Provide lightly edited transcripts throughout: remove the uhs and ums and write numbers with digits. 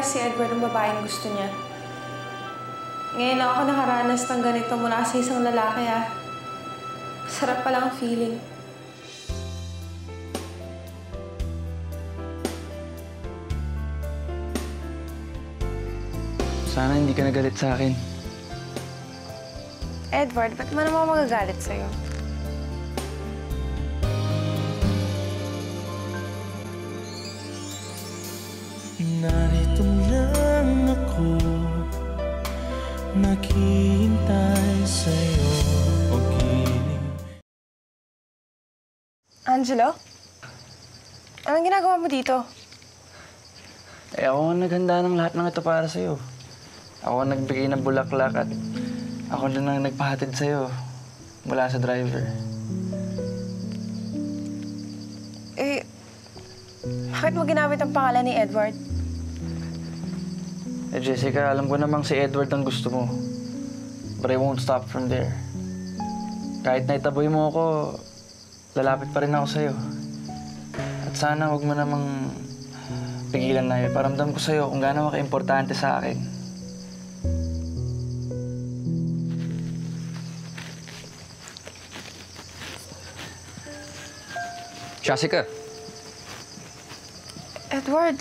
si Edward ang babaeng gusto niya. Ngayon lang ako nakaranas ng ganito mula sa isang lalaki, ah. Sarap pala ang feeling. Sana hindi ka nagalit sa akin. Edward, ba't man naman ako magagalit sa'yo? Narito lang ako, naghihintay sa'yo, pag-ibig. Angelo? Anong ginagawa mo dito? Ako ang naghanda ng lahat ng ito para sa'yo. Ako ang nagbigay ng bulaklak at ako din ang nagpahatid sa'yo mula sa driver. Bakit mo ginamit ang pangalan ni Edward? Jessica, alam ko namang si Edward ang gusto mo. But I won't stop from there. Kahit naitaboy mo ako, lalapit pa rin ako sa'yo. At sana huwag mo namang pigilan na yun. Paramdam ko sa'yo kung gaano ka-importante sa akin. Jessica. Edward,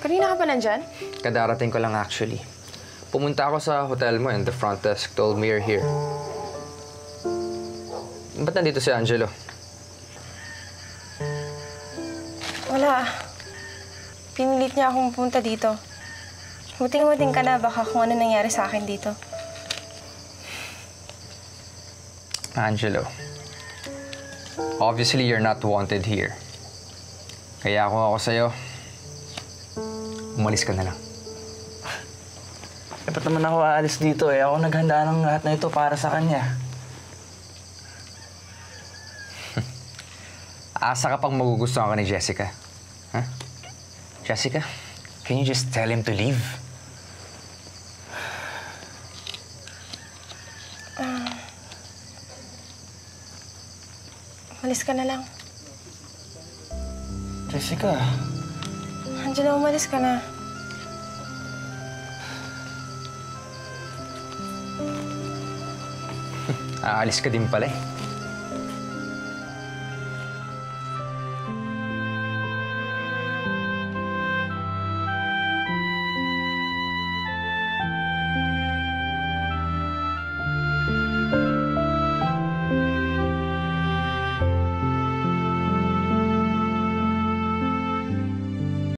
kanina ka pa nandyan? Kadarating ko lang actually. Pumunta ako sa hotel mo and the front desk told me you're here. Ba't nandito si Angelo? Wala. Pinilit niya akong pumunta dito. Muting-muting ka na, baka kung ano nangyari sa akin dito. Angelo. Obviously, you're not wanted here. Kaya kung ako sa'yo, umalis ka na lang. Ba't naman ako aalis dito eh? Ako naghanda ng lahat na ito para sa kanya. Asa ka pang magugustuhan ka ni Jessica. Huh? Jessica, can you just tell him to leave? Umalis ka na lang. Jessica. Angelo, umalis ka na. Aalis ka din pala eh.